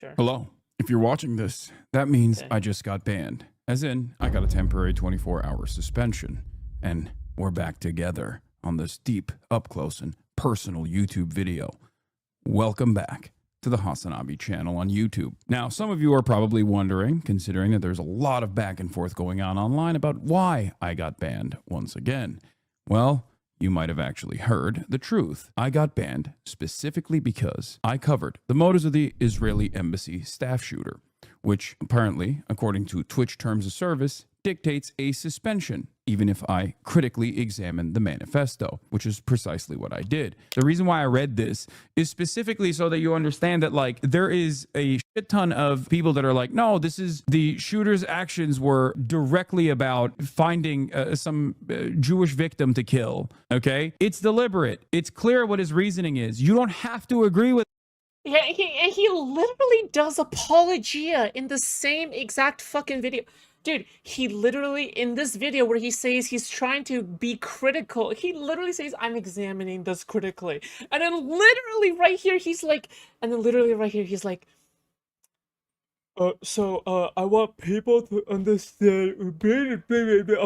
Sure. Hello. If you're watching this, that means Okay. I just got banned. As in, I got a temporary 24-hour suspension. And we're back together on this deep, up-close, and personal YouTube video. Welcome back to the Hasanabi channel on YouTube. Now, some of you are probably wondering, considering that there's a lot of back and forth going on online about why I got banned once again. Well, you might have actually heard the truth. I got banned specifically because I covered the motives of the Israeli embassy staff shooter, which apparently, according to Twitch terms of service, dictates a suspension, even if I critically examine the manifesto, which is precisely what I did. The reason why I read this is specifically so that you understand that, like, there is a shit ton of people that are like, no, this is the shooter's actions were directly about finding some Jewish victim to kill. Okay? It's deliberate. It's clear what his reasoning is. You don't have to agree with. Yeah, he literally does apologia in the same exact fucking video. Dude, he literally, in this video where he says he's trying to be critical, he literally says, I'm examining this critically. And then literally right here, he's like, I want people to understand,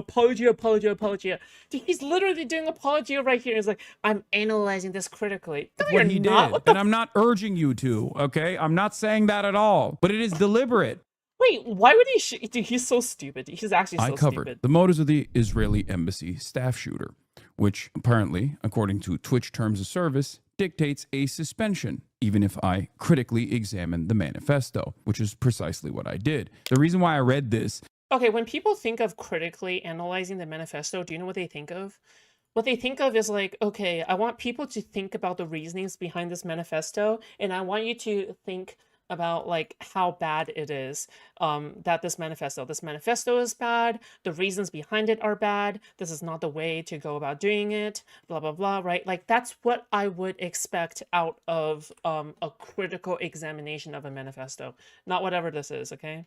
apologia. Dude, he's literally doing apologia right here. He's like, I'm analyzing this critically. No, What you're he not. did. What And the I'm not urging you to, okay? I'm not saying that at all, but it is deliberate. Wait, why would he dude, he's so stupid. He's actually so I covered stupid. the motives of the Israeli embassy staff shooter, which apparently, according to Twitch terms of service, dictates a suspension, even if I critically examine the manifesto, which is precisely what I did. The reason why I read this. Okay, when people think of critically analyzing the manifesto, do you know what they think of? What they think of is like, okay, I want people to think about the reasonings behind this manifesto, and I want you to think about like how bad it is that this manifesto is bad, the reasons behind it are bad, this is not the way to go about doing it, blah blah blah, right? Like that's what I would expect out of a critical examination of a manifesto, not whatever this is, okay?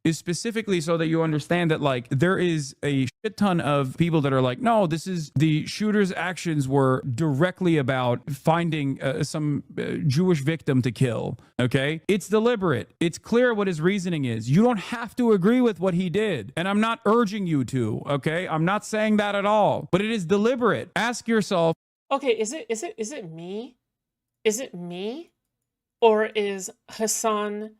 Is specifically so that you understand that, like, there is a shit ton of people that are like, no, this is the shooter's actions were directly about finding some Jewish victim to kill. Okay? It's deliberate. It's clear what his reasoning is. You don't have to agree with what he did. And I'm not urging you to, okay? I'm not saying that at all, but it is deliberate. Ask yourself. Okay, is it me? Is it me? Or is Hasan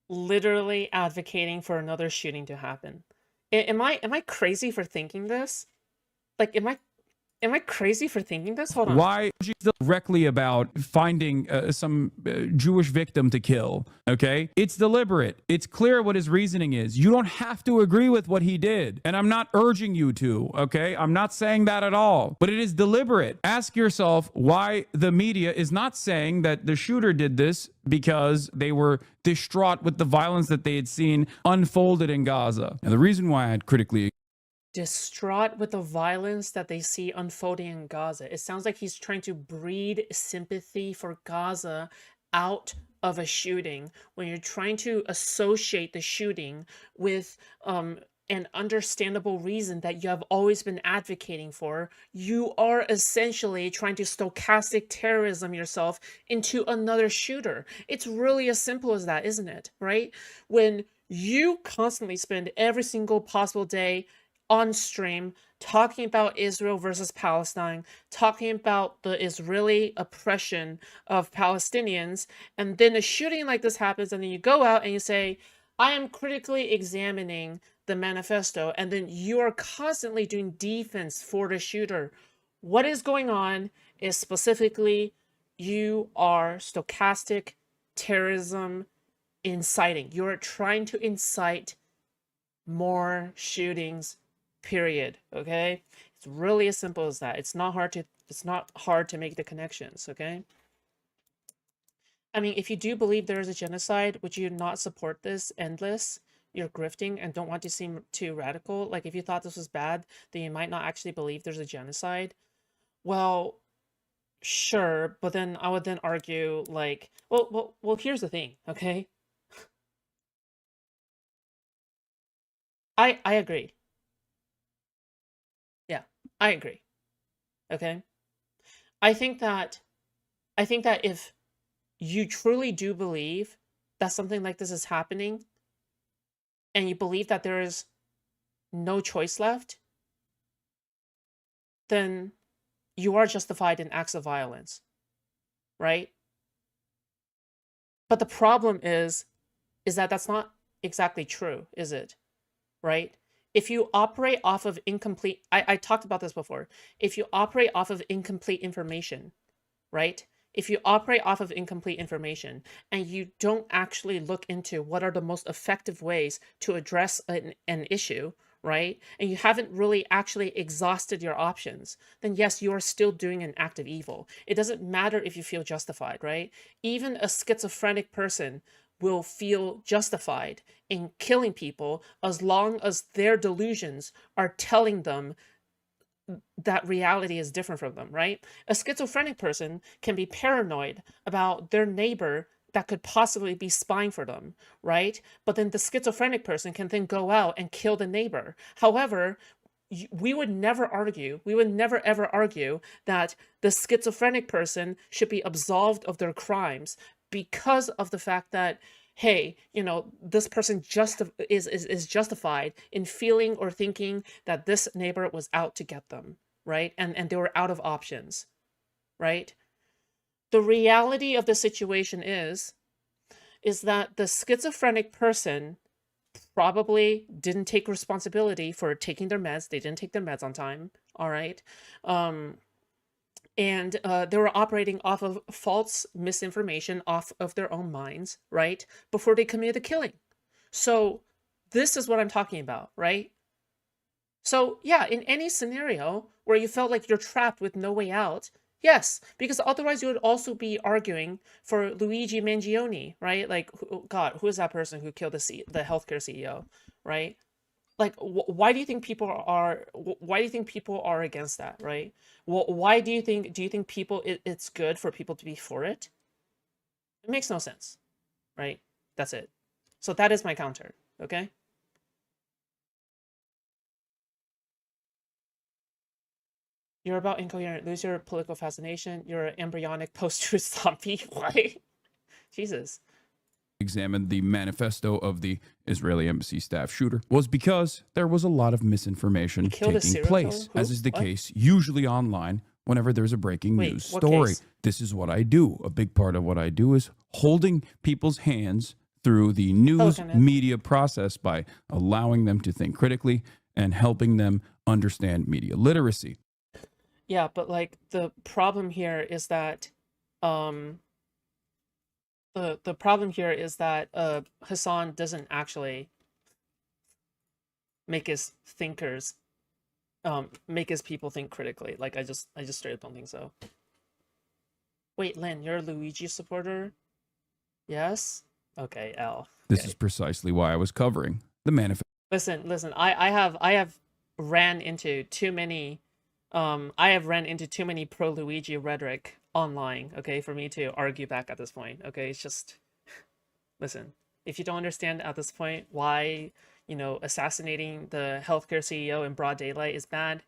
literally advocating for another shooting to happen? Am I crazy for thinking this? Like, am I crazy for thinking this? Hold on. Why she's directly about finding some Jewish victim to kill. Okay? It's deliberate. It's clear what his reasoning is. You don't have to agree with what he did. And I'm not urging you to, okay? I'm not saying that at all. But it is deliberate. Ask yourself why the media is not saying that the shooter did this because they were distraught with the violence that they had seen unfolded in Gaza. And the reason why I'd critically Distraught with the violence that they see unfolding in Gaza. It sounds like he's trying to breed sympathy for Gaza out of a shooting when you're trying to associate the shooting with an understandable reason that you have always been advocating for. You are essentially trying to stochastic terrorism yourself into another shooter. It's really as simple as that, isn't it? Right? When you constantly spend every single possible day on stream talking about Israel versus Palestine, talking about the Israeli oppression of Palestinians, and then a shooting like this happens, and then you go out and you say, I am critically examining the manifesto, and then you are constantly doing defense for the shooter. What is going on is specifically you are stochastic terrorism inciting. You're trying to incite more shootings, period. Okay, it's really as simple as that. It's not hard to make the connections. Okay, I mean, if you do believe there is a genocide, would you not support this endless? You're grifting and don't want to seem too radical. Like, if you thought this was bad, then you might not actually believe there's a genocide. Well, sure, but then I would then argue, like, well, here's the thing, okay? I agree. Yeah, I agree. Okay? I think that if you truly do believe that something like this is happening, and you believe that there is no choice left, then you are justified in acts of violence, right? But the problem is that that's not exactly true, is it? Right? If you operate off of incomplete, I talked about this before. If you operate off of incomplete information, right? If you operate off of incomplete information and you don't actually look into what are the most effective ways to address an issue, right? And you haven't really actually exhausted your options, then yes, you are still doing an act of evil. It doesn't matter if you feel justified, right? Even a schizophrenic person will feel justified in killing people as long as their delusions are telling them that reality is different from them, right? A schizophrenic person can be paranoid about their neighbor that could possibly be spying for them, right? But then the schizophrenic person can then go out and kill the neighbor. However, we would never argue, we would never ever argue that the schizophrenic person should be absolved of their crimes because of the fact that, hey, this person is justified in feeling or thinking that this neighbor was out to get them, right? And they were out of options, right? The reality of the situation is that the schizophrenic person probably didn't take responsibility for taking their meds. They didn't take their meds on time, all right? And they were operating off of false misinformation off of their own minds, right? Before they committed the killing. So this is what I'm talking about, right? So yeah, in any scenario where you felt like you're trapped with no way out, yes, because otherwise you would also be arguing for Luigi Mangione, right? Like, God, who is that person who killed the healthcare CEO, right? Like, why do you think people are? Why do you think people are against that, right? Why do you think? Do you think people? It's good for people to be for it? It makes no sense, right? That's it. So that is my counter. Okay. You're about incoherent. Lose your political fascination. You're an embryonic post-truth zombie. Why? Jesus. Examined the manifesto of the Israeli embassy staff shooter was because there was a lot of misinformation Killed a taking serial place, killer? Who? as is the What? case usually online whenever there's a breaking Wait, news what story. case? This is what I do. A big part of what I do is holding people's hands through the Oh, news kind of. media process by allowing them to think critically and helping them understand media literacy. Yeah, but like the problem here is that, um, the problem here is that Hasan doesn't actually make his thinkers make his people think critically. Like I just straight up don't think so. Wait, Lynn, you're a Luigi supporter? Yes? Okay, L. This Okay. is precisely why I was covering the manifesto. Listen, I have ran into too many I have ran into too many pro Luigi rhetoric online, okay, for me to argue back at this point. Okay, it's just, listen, if you don't understand at this point why, assassinating the healthcare CEO in broad daylight is bad,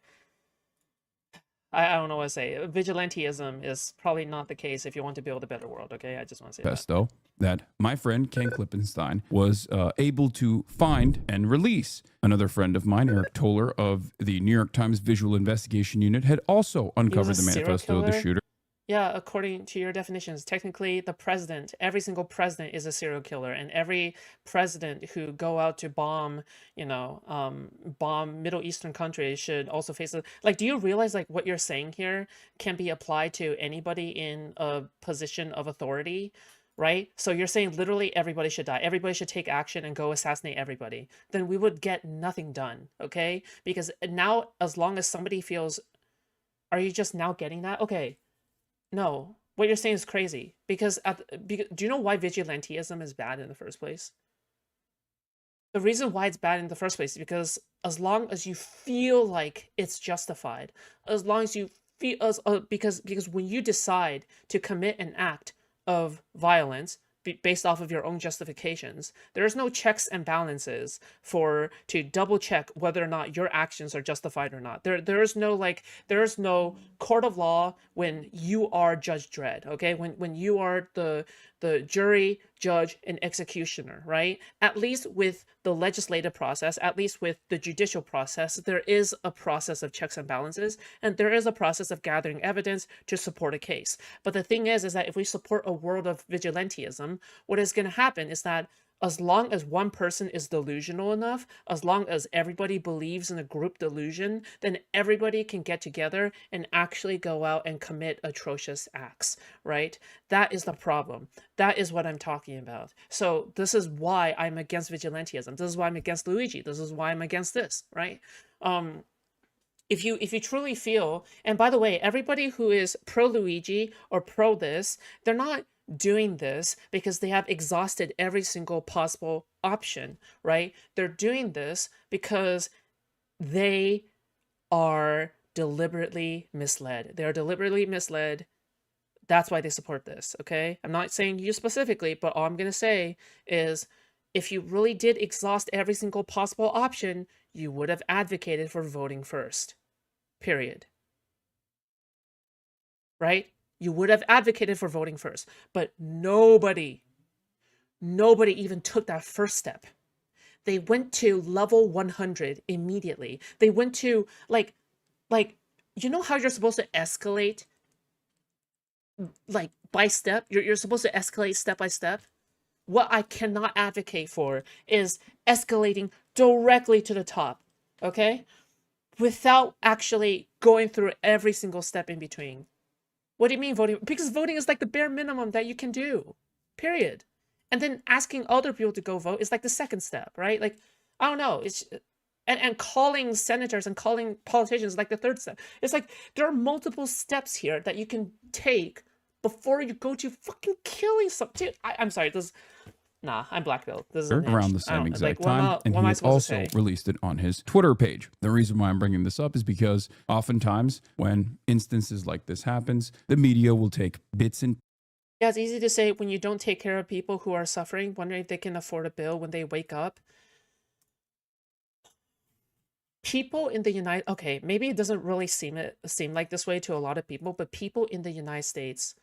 I don't know what to say. Vigilantism is probably not the case if you want to build a better world, okay? I just want to say that. Manifesto that my friend Ken Klippenstein was able to find and release. Another friend of mine, Eric Toller of the New York Times Visual Investigation Unit, had also He was uncovered a the serial manifesto of the killer? shooter. Yeah, according to your definitions, technically the president, every single president is a serial killer, and every president who go out to bomb, bomb Middle Eastern countries should also face it. Like, do you realize like what you're saying here can be applied to anybody in a position of authority, right? So you're saying literally everybody should die. Everybody should take action and go assassinate everybody. Then we would get nothing done, okay? Because now, as long as somebody feels, are you just now getting that? Okay. No, what you're saying is crazy because do you know why vigilantism is bad in the first place? The reason why it's bad in the first place is because as long as you feel like it's justified, as long as you feel because when you decide to commit an act of violence based off of your own justifications. There is no checks and balances to double check whether or not your actions are justified or not. There is no court of law when you are Judge Dredd, okay? When you are the jury, judge, and executioner, right? At least with the legislative process, at least with the judicial process, there is a process of checks and balances, and there is a process of gathering evidence to support a case. But the thing is that if we support a world of vigilantism, what is going to happen is that as long as one person is delusional enough, as long as everybody believes in a group delusion, then everybody can get together and actually go out and commit atrocious acts, right? That is the problem. That is what I'm talking about. So this is why I'm against vigilantism. This is why I'm against Luigi. This is why I'm against this, right? If you truly feel, and by the way, everybody who is pro Luigi or pro this, they're not doing this because they have exhausted every single possible option, right? They're doing this because they are deliberately misled. They are deliberately misled. That's why they support this, okay? I'm not saying you specifically, but all I'm going to say is if you really did exhaust every single possible option, you would have advocated for voting first. Period. Right? You would have advocated for voting first, but nobody even took that first step. They went to level 100 immediately. They went to like, you know how you're supposed to escalate, like by step? You're supposed to escalate step by step. What I cannot advocate for is escalating directly to the top, okay? Without actually going through every single step in between. What do you mean voting? Because voting is like the bare minimum that you can do, period. And then asking other people to go vote is like the second step, right? Like, I don't know. It's and calling senators and calling politicians like the third step. It's like there are multiple steps here that you can take before you go to fucking killing some dude. I'm sorry. Nah, I'm black belt. This is around the same exact time, and what am he I has supposed to also say? released it on his Twitter page. The reason why I'm bringing this up is because oftentimes when instances like this happens, the media will take bits and Yeah, it's easy to say when you don't take care of people who are suffering, wondering if they can afford a bill when they wake up. People in the okay, maybe it doesn't really seem like this way to a lot of people, but people in the United States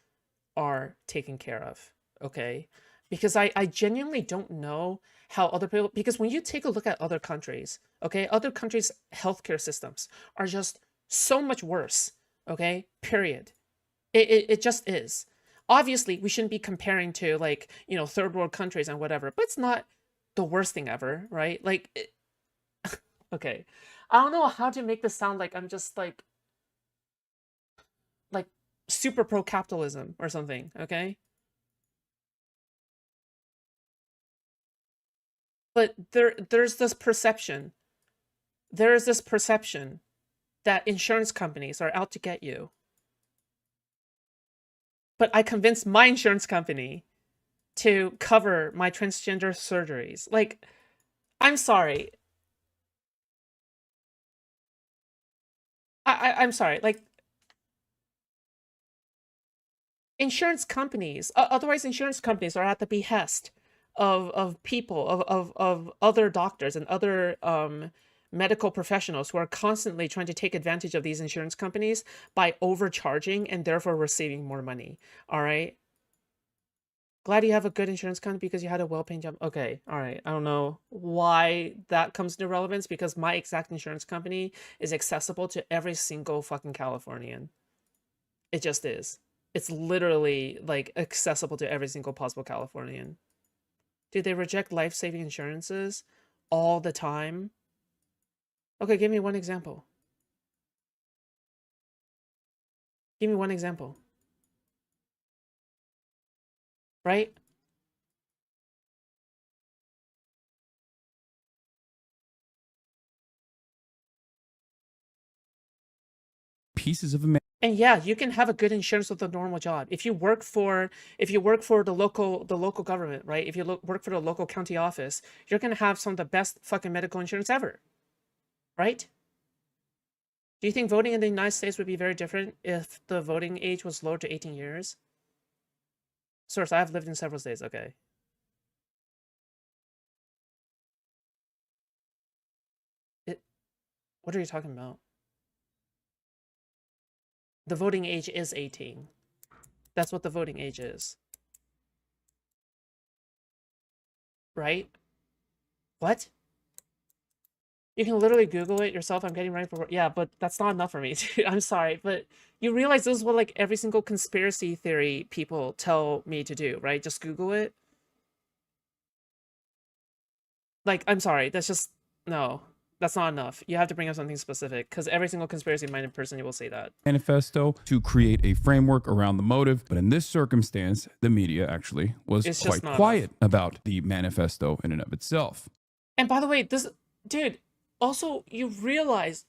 are taken care of, okay? Because I genuinely don't know how other people, because when you take a look at other countries, okay, other countries' healthcare systems are just so much worse, okay? Period. It just is. Obviously, we shouldn't be comparing to like, you know, third world countries and whatever, but it's not the worst thing ever, right? Like, okay. I don't know how to make this sound like I'm just like super pro capitalism or something, okay? But there's this perception. There is this perception that insurance companies are out to get you. But I convinced my insurance company to cover my transgender surgeries. Like, I'm sorry. I'm sorry. Like, insurance companies, otherwise insurance companies are at the behest of people, of other doctors and other medical professionals who are constantly trying to take advantage of these insurance companies by overcharging and therefore receiving more money. All right. Glad you have a good insurance company because you had a well-paying job. Okay, all right. I don't know why that comes into relevance because my exact insurance company is accessible to every single fucking Californian. It just is. It's literally like accessible to every single possible Californian. Do they reject life-saving insurances all the time? Okay, give me one example. Give me one example. Right? pieces of a And yeah, you can have a good insurance with a normal job. If you work for the local government, right? If you work for the local county office, you're gonna have some of the best fucking medical insurance ever, right? Do you think voting in the United States would be very different if the voting age was lowered to 18 years? Source, I have lived in several states. Okay. What are you talking about? The voting age is 18. That's what the voting age is. Right? What? You can literally Google it yourself. I'm getting ready for work. Yeah, but that's not enough for me, dude. I'm sorry. But you realize this is what like every single conspiracy theory people tell me to do, right? Just Google it. Like, I'm sorry. That's just, no. That's not enough. You have to bring up something specific, because every single conspiracy-minded person will say that. Manifesto to create a framework around the motive, but in this circumstance, the media actually was It's quite just not quiet about the manifesto in and of itself. And by the way, this, dude, also you realize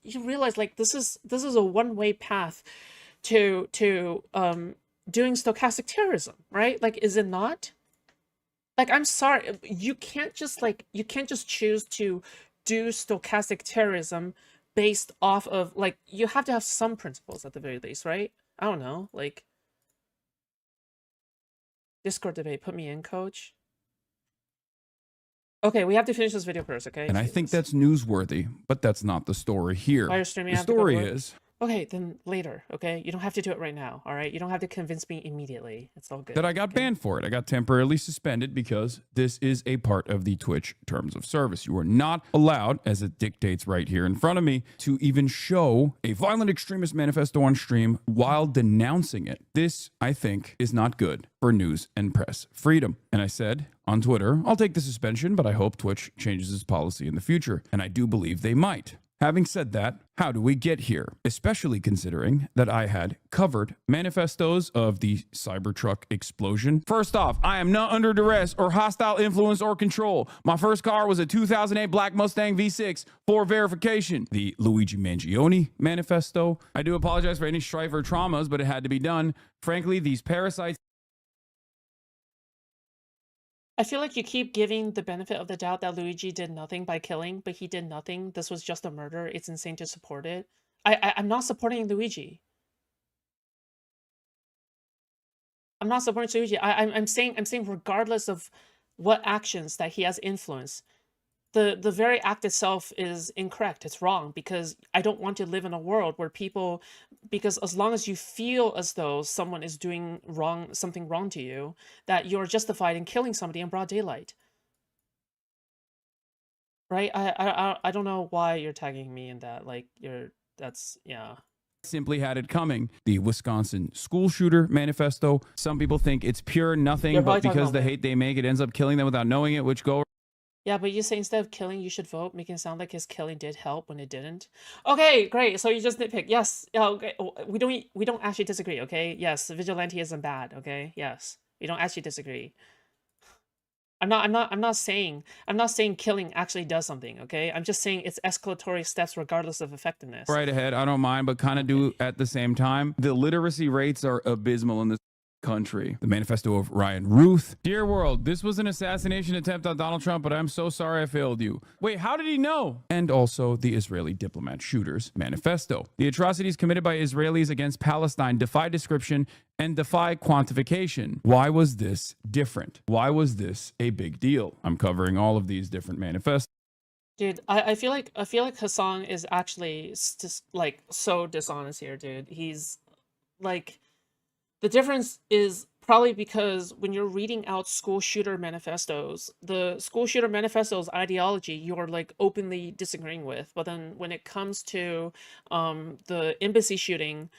like this is a one-way path to doing stochastic terrorism, right? Like, is it not? Like, I'm sorry, you can't just choose to do stochastic terrorism based off of, like, you have to have some principles at the very least, right? I don't know, like, Discord debate, put me in, coach. Okay, we have to finish this video first, okay? And I think that's newsworthy, but that's not the story here. Why you're streaming, The story is... Okay, then later, okay? You don't have to do it right now, all right? You don't have to convince me immediately. It's all good. That I got banned for it. I got temporarily suspended because this is a part of the Twitch terms of service. You are not allowed, as it dictates right here in front of me, to even show a violent extremist manifesto on stream while denouncing it. This, I think, is not good for news and press freedom. And I said on Twitter, I'll take the suspension, but I hope Twitch changes its policy in the future. And I do believe they might. Having said that, how do we get here? Especially considering that I had covered manifestos of the Cybertruck explosion. First off, I am not under duress or hostile influence or control. My first car was a 2008 Black Mustang V6 for verification. The Luigi Mangione manifesto. I do apologize for any strife or traumas, but it had to be done. Frankly, these parasites... I feel like you keep giving the benefit of the doubt that Luigi did nothing by killing, but he did nothing. This was just a murder. It's insane to support it. I'm not supporting Luigi. I'm not supporting Luigi. I'm saying regardless of what actions that he has influenced, the very act itself is incorrect. It's wrong, because I don't want to live in a world where people, because as long as you feel as though someone is doing something wrong to you, that you're justified in killing somebody in broad daylight. Right? I don't know why you're tagging me in that. Like, yeah. Simply had it coming. The Wisconsin school shooter manifesto. Some people think it's pure nothing, but because the hate they make, it ends up killing them without knowing it, which go... Yeah, but you say instead of killing, you should vote, making it sound like his killing did help when it didn't. Okay, great. So you just nitpick. Yes. Okay. We don't actually disagree. Okay. Yes. Vigilantism bad. Okay. Yes. We don't actually disagree. I'm not saying killing actually does something. Okay. I'm just saying it's escalatory steps regardless of effectiveness. Right ahead. I don't mind, but kind of do at the same time. The literacy rates are abysmal in this country. The manifesto of Ryan Ruth. Dear world, this was an assassination attempt on Donald Trump, but I'm so sorry I failed you. Wait, how did he know? And also the Israeli diplomat shooters manifesto. The atrocities committed by Israelis against Palestine defy description and defy quantification. Why was this different? Why was this a big deal? I'm covering all of these different manifestos. Dude, I feel like Hasan is actually just like so dishonest here, dude. He's like, the difference is probably because when you're reading out school shooter manifestos, the school shooter manifestos ideology you're like openly disagreeing with, but then when it comes to the embassy shooting,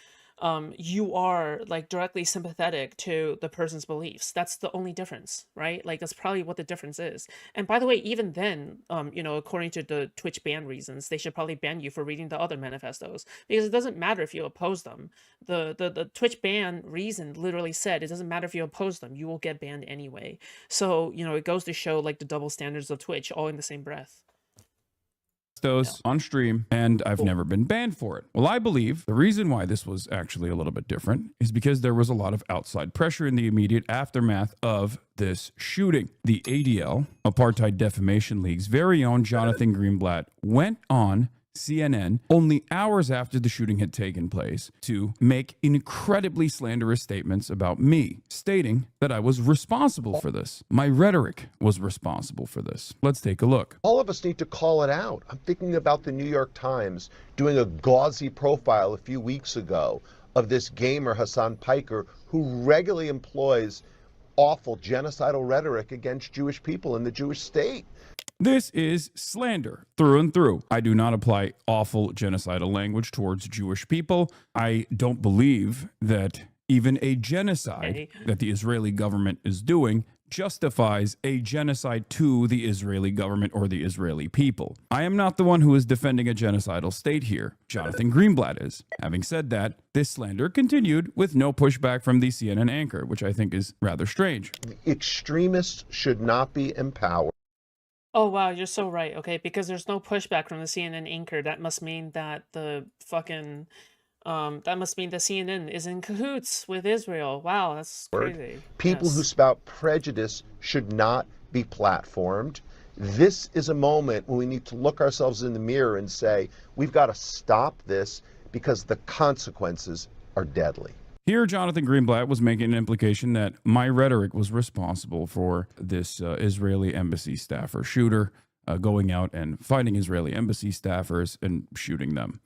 you are like directly sympathetic to the person's beliefs. That's the only difference, right? Like, that's probably what the difference is. And by the way, even then, you know, according to the Twitch ban reasons, they should probably ban you for reading the other manifestos, because it doesn't matter if you oppose them. The Twitch ban reason literally said it doesn't matter if you oppose them, you will get banned anyway. So, you know, it goes to show like the double standards of Twitch all in the same breath. On stream, and I've never been banned for it. Well, I believe the reason why this was actually a little bit different is because there was a lot of outside pressure in the immediate aftermath of this shooting. The ADL, Apartheid Defamation League's very own Jonathan Greenblatt, went on CNN only hours after the shooting had taken place to make incredibly slanderous statements about me, stating that I was responsible for this. My rhetoric was responsible for this. Let's take a look. All of us need to call it out. I'm thinking about the New York Times doing a gauzy profile a few weeks ago of this gamer, Hasan Piker, who regularly employs awful genocidal rhetoric against Jewish people in the Jewish state. This is slander through and through. I do not apply awful genocidal language towards Jewish people. I don't believe that even a genocide that the Israeli government is doing justifies a genocide to the Israeli government or the Israeli people. I am not the one who is defending a genocidal state here. Jonathan Greenblatt is. Having said that, this slander continued with no pushback from the CNN anchor, which I think is rather strange. Extremists should not be empowered. Oh, wow, you're so right, okay? Because there's no pushback from the CNN anchor. That must mean that that must mean the CNN is in cahoots with Israel. Wow, that's crazy. People who spout prejudice should not be platformed. This is a moment when we need to look ourselves in the mirror and say, we've got to stop this because the consequences are deadly. Here, Jonathan Greenblatt was making an implication that my rhetoric was responsible for this Israeli embassy staffer shooter going out and finding Israeli embassy staffers and shooting them.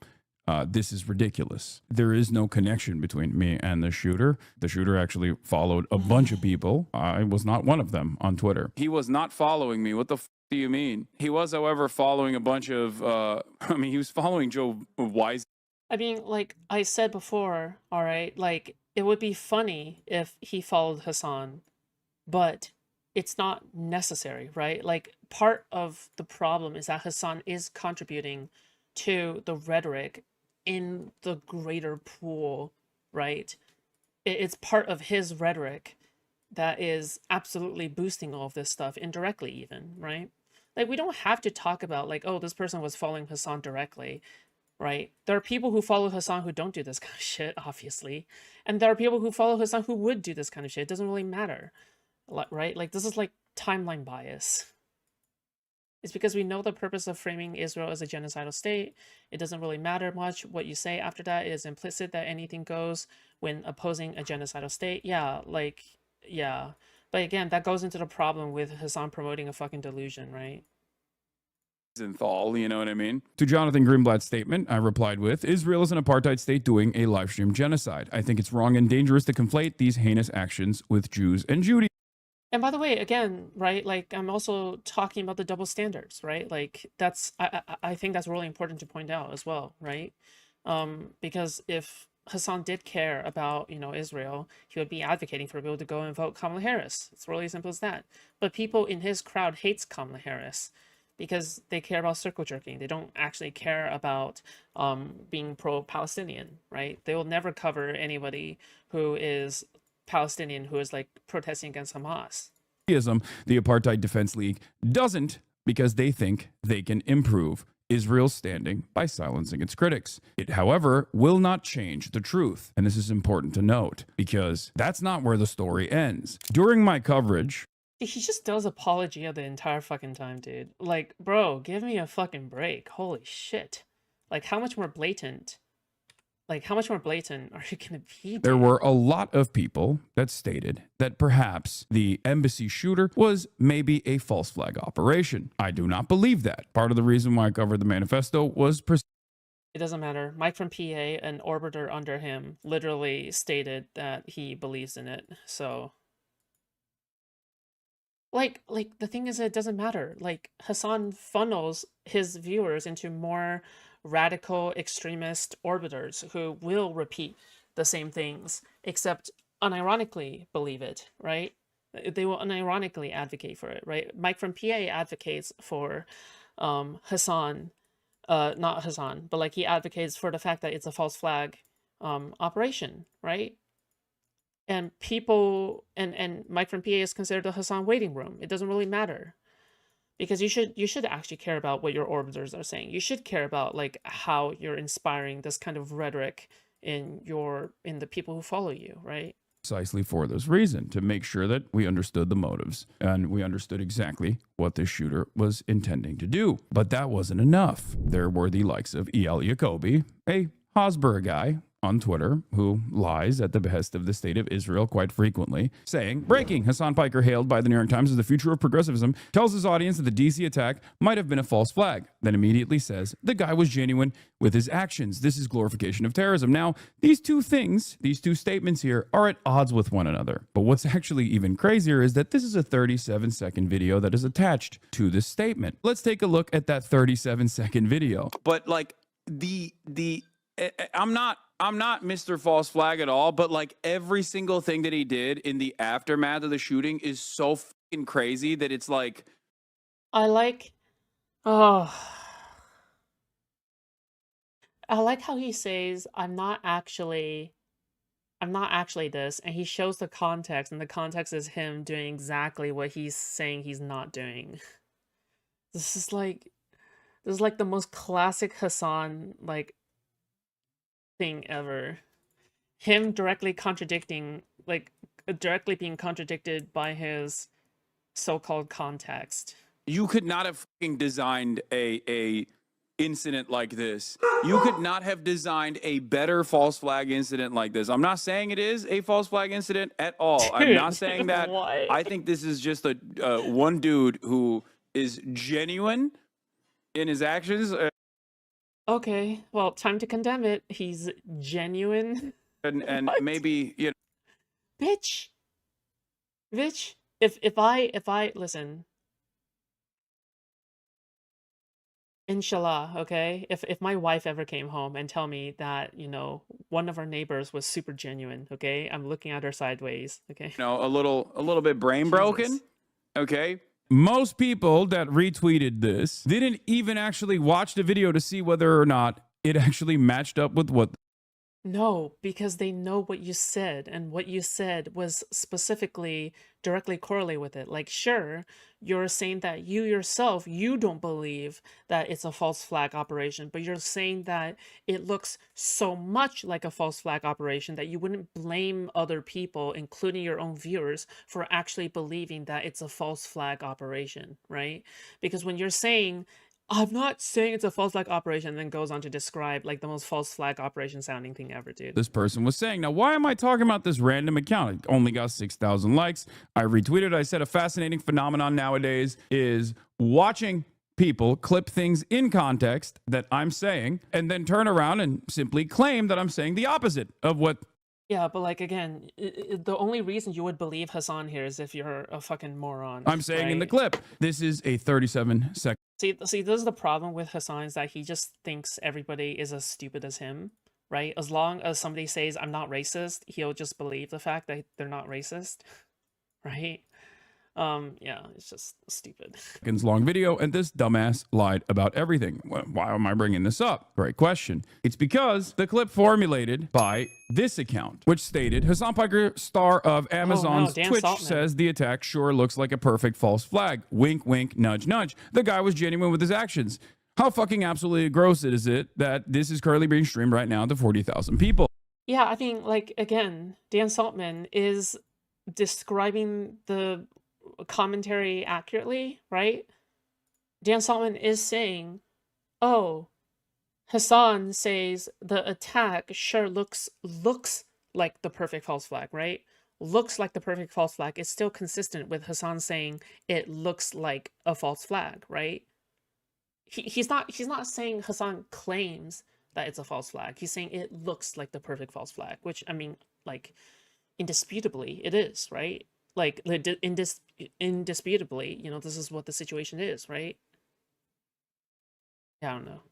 This is ridiculous. There is no connection between me and the shooter. The shooter actually followed a bunch of people. I was not one of them on Twitter. He was not following me. What the do you mean? He was, however, following a bunch of, he was following Joe Wise. I mean, like I said before, all right, like it would be funny if he followed Hasan, but it's not necessary, right? Like part of the problem is that Hasan is contributing to the rhetoric in the greater pool, right? It's part of his rhetoric that is absolutely boosting all of this stuff indirectly even, right? Like we don't have to talk about like, oh, this person was following Hasan directly. Right? There are people who follow Hasan who don't do this kind of shit, obviously. And there are people who follow Hasan who would do this kind of shit. It doesn't really matter, right? Like, this is like timeline bias. It's because we know the purpose of framing Israel as a genocidal state. It doesn't really matter much what you say after that. It is implicit that anything goes when opposing a genocidal state. Yeah, like, yeah. But again, that goes into the problem with Hasan promoting a fucking delusion, right? Zenthal, you know what I mean? To Jonathan Greenblatt's statement, I replied with, Israel is an apartheid state doing a live stream genocide. I think it's wrong and dangerous to conflate these heinous actions with Jews and Judaism. And by the way, again, right, like I'm also talking about the double standards, right? Like that's, I think that's really important to point out as well, right? Because if Hasan did care about, Israel, he would be advocating for people to go and vote Kamala Harris. It's really simple as that. But people in his crowd hates Kamala Harris because they care about circle jerking. They don't actually care about being pro-Palestinian, right? They will never cover anybody who is Palestinian who is like protesting against Hamas. The Apartheid Defense League doesn't because they think they can improve Israel's standing by silencing its critics. It, however, will not change the truth. And this is important to note because that's not where the story ends. During my coverage, he just does apologia the entire fucking time, dude. Like, bro, give me a fucking break. Holy shit. Like, how much more blatant? Like, how much more blatant are you gonna be, dude? There were a lot of people that stated that perhaps the embassy shooter was maybe a false flag operation. I do not believe that. Part of the reason why I covered the manifesto was it doesn't matter. Mike from PA, an orbiter under him, literally stated that he believes in it. So like the thing is, it doesn't matter. Like Hasan funnels his viewers into more radical extremist orbiters who will repeat the same things, except unironically believe it, right? They will unironically advocate for it, right? Mike from PA advocates for Hasan, not Hasan, but like he advocates for the fact that it's a false flag operation, right? And people and Mike from PA is considered the Hasan waiting room. It doesn't really matter. Because you should actually care about what your orbiters are saying. You should care about like how you're inspiring this kind of rhetoric in the people who follow you, right? precisely for this reason, to make sure that we understood the motives and we understood exactly what this shooter was intending to do. But that wasn't enough. There were the likes of E.L. Jacoby, a Hosborough guy on Twitter who lies at the behest of the state of Israel quite frequently, saying, breaking, Hasan Piker, hailed by the New York Times as the future of progressivism, tells his audience that the DC attack might have been a false flag, then immediately says the guy was genuine with his actions. This is glorification of terrorism. Now, these two things, these two statements here are at odds with one another. But what's actually even crazier is that this is a 37-second video that is attached to this statement. Let's take a look at that 37-second video. But like I'm not Mr. False Flag at all, but like every single thing that he did in the aftermath of the shooting is so fucking crazy that it's like, I like oh I like how he says I'm not actually this, and he shows the context, and the context is him doing exactly what he's saying he's not doing. This is like the most classic Hasan like thing ever. Him directly contradicting, like directly being contradicted by his so-called context. you could not have fucking designed a incident like this. You could not have designed a better false flag incident like this. I'm not saying it is a false flag incident at all. I'm not saying that. Why? I think this is just a one dude who is genuine in his actions. Okay, well, time to condemn it. He's genuine. And What? maybe, you know, Bitch. Bitch. If I listen. Inshallah, okay? If my wife ever came home and tell me that, you know, one of our neighbors was super genuine, okay? I'm looking at her sideways, okay? a little bit brain Jesus. broken. Okay. Most people that retweeted this didn't even actually watch the video to see whether or not it actually matched up with what. No, because they know what you said, and what you said was specifically directly correlated with it. Like, sure, you're saying that you yourself, you don't believe that it's a false flag operation, but you're saying that it looks so much like a false flag operation that you wouldn't blame other people, including your own viewers, for actually believing that it's a false flag operation, right? Because when you're saying, I'm not saying it's a false flag operation, and then goes on to describe like the most false flag operation sounding thing ever, dude. This person was saying. Now, why am I talking about this random account? It only got 6,000 likes. I retweeted. I said a fascinating phenomenon nowadays is watching people clip things in context that I'm saying and then turn around and simply claim that I'm saying the opposite of what. Yeah, but like again, the only reason you would believe Hasan here is if you're a fucking moron. I'm saying in the right? clip. This is a 37-second. See, this is the problem with Hasan, is that he just thinks everybody is as stupid as him, right? As long as somebody says I'm not racist, he'll just believe the fact that they're not racist, right? Yeah, it's just stupid. Long video, and this dumbass lied about everything. Why am I bringing this up? Great question. It's because the clip formulated by this account, which stated, Hasan Piker, star of Amazon's Dan Twitch, Saltman. says the attack sure looks like a perfect false flag. Wink, wink, nudge, nudge. The guy was genuine with his actions. How fucking absolutely gross is it that this is currently being streamed right now to 40,000 people? Yeah, I mean, like, again, Dan Saltman is describing the commentary accurately, right? Dan Saltman is saying, oh, Hasan says the attack sure looks like the perfect false flag, right? Looks like the perfect false flag. It's still consistent with Hasan saying it looks like a false flag, right? He's not saying Hasan claims that it's a false flag. He's saying it looks like the perfect false flag, which, I mean, like, indisputably it is, right? Like, indisputably, you know, this is what the situation is, right? Yeah, I don't know.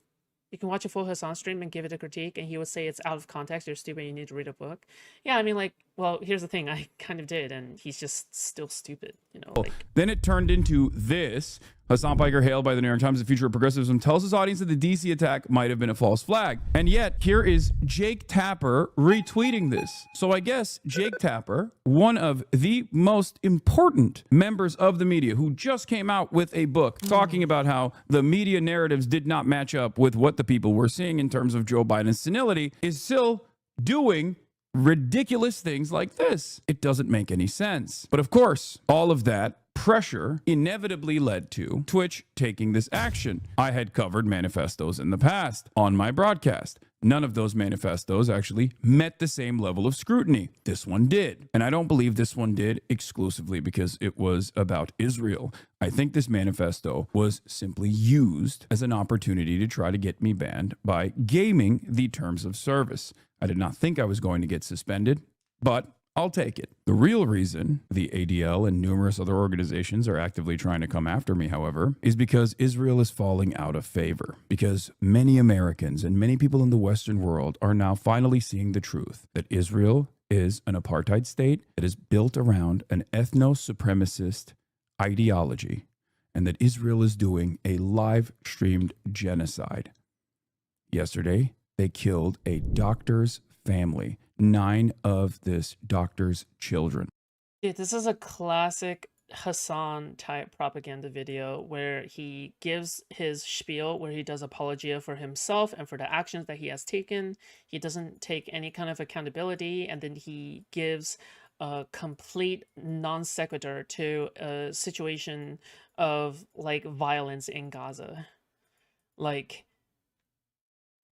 You can watch a full Hasan stream and give it a critique, and he would say it's out of context, you're stupid, you need to read a book. Yeah, I mean, like, well, here's the thing, I kind of did, and he's just still stupid, you know? Like, Then it turned into this. Hasan Piker, hailed by the New York Times, the future of progressivism, tells his audience that the DC attack might have been a false flag. And yet, here is Jake Tapper retweeting this. So I guess Jake Tapper, one of the most important members of the media, who just came out with a book talking about how the media narratives did not match up with what the people were seeing in terms of Joe Biden's senility, is still doing ridiculous things like this. It doesn't make any sense. But of course, all of that pressure inevitably led to Twitch taking this action. I had covered manifestos in the past on my broadcast. None of those manifestos actually met the same level of scrutiny. This one did. And I don't believe this one did exclusively because it was about Israel. I think this manifesto was simply used as an opportunity to try to get me banned by gaming the terms of service. I did not think I was going to get suspended, but I'll take it. The real reason the ADL and numerous other organizations are actively trying to come after me, however, is because Israel is falling out of favor. Because many Americans and many people in the Western world are now finally seeing the truth that Israel is an apartheid state that is built around an ethno-supremacist ideology, and that Israel is doing a live-streamed genocide. Yesterday, they killed a doctor's family, 9 of this doctor's children. Dude, this is a classic Hasan type propaganda video where he gives his spiel, where he does apologia for himself and for the actions that he has taken. He doesn't take any kind of accountability, and then he gives a complete non sequitur to a situation of like violence in Gaza. Like,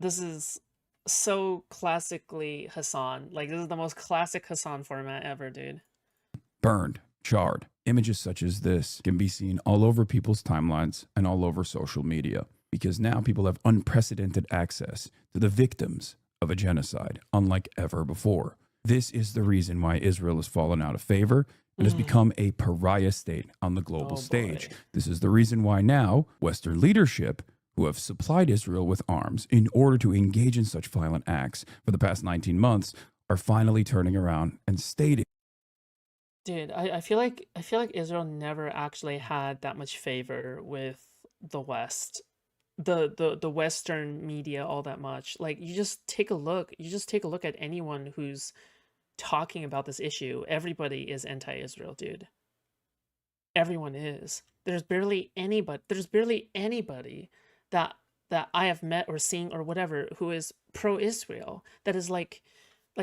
this is so classically Hasan. Like, this is the most classic Hasan format ever, dude. Burned, charred. Images such as this can be seen all over people's timelines and all over social media, because now people have unprecedented access to the victims of a genocide, unlike ever before. This is the reason why Israel has fallen out of favor and has become a pariah state on the global stage. This is the reason why now Western leadership, who have supplied Israel with arms in order to engage in such violent acts for the past 19 months, are finally turning around and stating, dude, I feel like Israel never actually had that much favor with the West, the Western media all that much. Like, you just take a look at anyone who's talking about this issue. Everybody is anti-Israel, dude. Everyone is. There's barely anybody that I have met or seen or whatever who is pro-Israel, that is like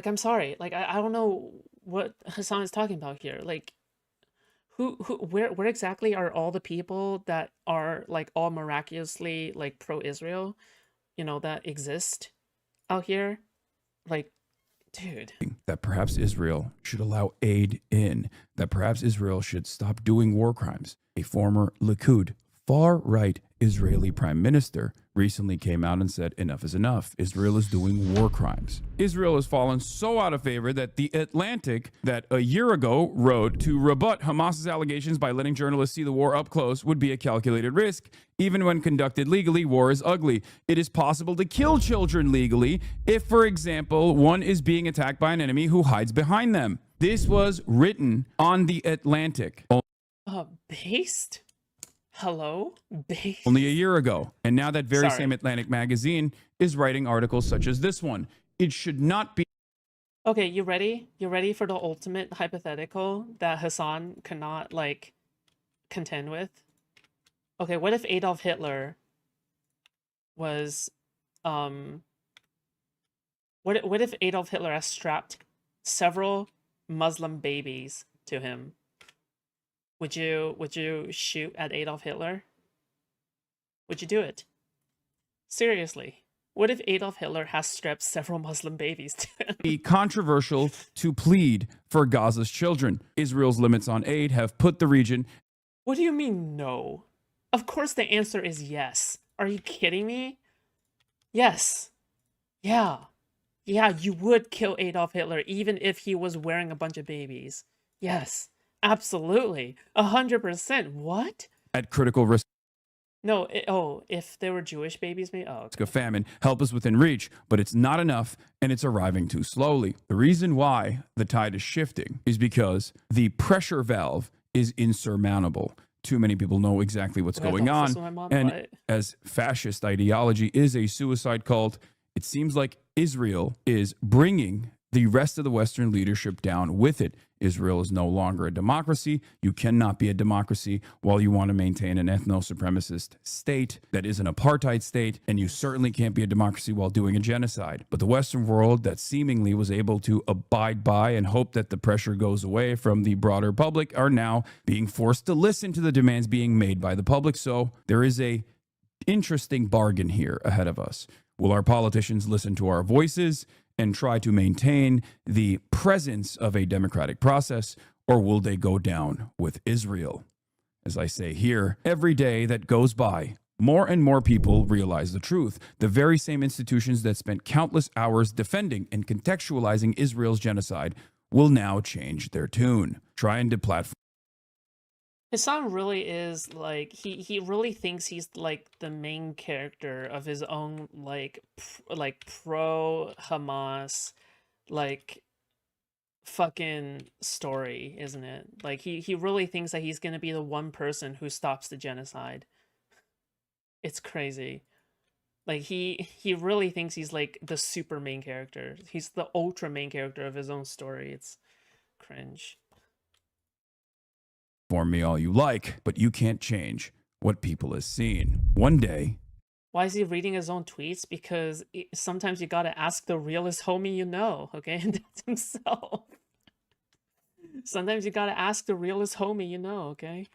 I'm sorry, like I don't know what Hasan is talking about here. Like, where exactly are all the people that are like all miraculously like pro-Israel, that exist out here? Like, dude, that perhaps Israel should allow aid in, that perhaps Israel should stop doing war crimes. A former Likud far-right Israeli prime minister recently came out and said enough is enough. Israel is doing war crimes. Israel has fallen so out of favor that The Atlantic, that a year ago wrote to rebut Hamas's allegations by letting journalists see the war up close would be a calculated risk. Even when conducted legally, war is ugly. It is possible to kill children legally if, for example, one is being attacked by an enemy who hides behind them. This was written on The Atlantic. Based? Hello? Based? Only a year ago. And now that very same Atlantic magazine is writing articles such as this one. It should not be. Okay, you ready? You ready for the ultimate hypothetical that Hasan cannot, like, contend with? Okay, what if Adolf Hitler was, what if Adolf Hitler has strapped several Muslim babies to him? Would you shoot at Adolf Hitler? Would you do it? Seriously. What if Adolf Hitler has strapped several Muslim babies to him? Be controversial to plead for Gaza's children. Israel's limits on aid have put the region. What do you mean, no? Of course the answer is yes. Are you kidding me? Yes. Yeah. Yeah, you would kill Adolf Hitler even if he was wearing a bunch of babies. Yes. Absolutely. 100%. What? At critical risk. No, if there were Jewish babies, maybe. Oh, okay. A famine, help is within reach, but it's not enough and it's arriving too slowly. The reason why the tide is shifting is because the pressure valve is insurmountable. Too many people know exactly what's going on. And as fascist ideology is a suicide cult, it seems like Israel is bringing the rest of the Western leadership down with it. Israel is no longer a democracy. You cannot be a democracy while you want to maintain an ethno-supremacist state that is an apartheid state, and you certainly can't be a democracy while doing a genocide. But the Western world that seemingly was able to abide by and hope that the pressure goes away from the broader public are now being forced to listen to the demands being made by the public. So there is a interesting bargain here ahead of us. Will our politicians listen to our voices and try to maintain the presence of a democratic process, or will they go down with Israel? As I say here, every day that goes by, more and more people realize the truth. The very same institutions that spent countless hours defending and contextualizing Israel's genocide will now change their tune, trying to platform. Hasan really is like he really thinks he's like the main character of his own like pro Hamas like fucking story, isn't it? Like he really thinks that he's gonna be the one person who stops the genocide. It's crazy. Like he really thinks he's like the super main character. He's the ultra main character of his own story. It's cringe. For me all you like, but you can't change what people has seen. One day, Why is he reading his own tweets? Because sometimes you gotta ask the realest homie you know, okay? And that's himself. Sometimes you gotta ask the realest homie you know, okay?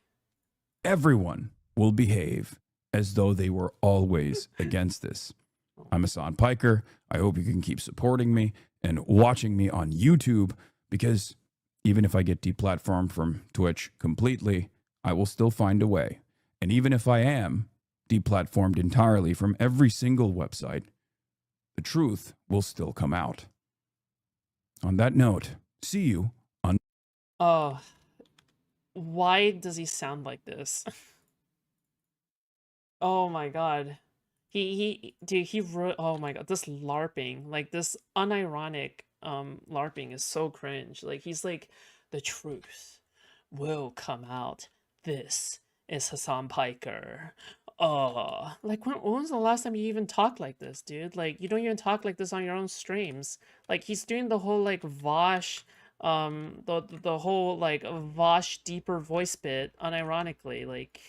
everyone will behave as though they were always against this. I'm Hasan Piker. I hope you can keep supporting me and watching me on YouTube, because even if I get deplatformed from Twitch completely, I will still find a way. And even if I am deplatformed entirely from every single website, the truth will still come out. On that note, see you on. Oh, why does he sound like this? Oh my god. Dude, oh my god, this LARPing, like this unironic LARPing is so cringe. Like he's like, the truth will come out. This is Hasan Piker. Oh, like when was the last time you even talked like this, dude? Like you don't even talk like this on your own streams. Like he's doing the whole like Vosh, the whole like Vosh deeper voice bit unironically, like,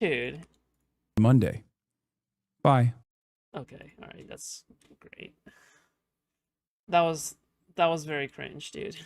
dude. Monday. Bye. Okay, all right, that's great. That was very cringe, dude.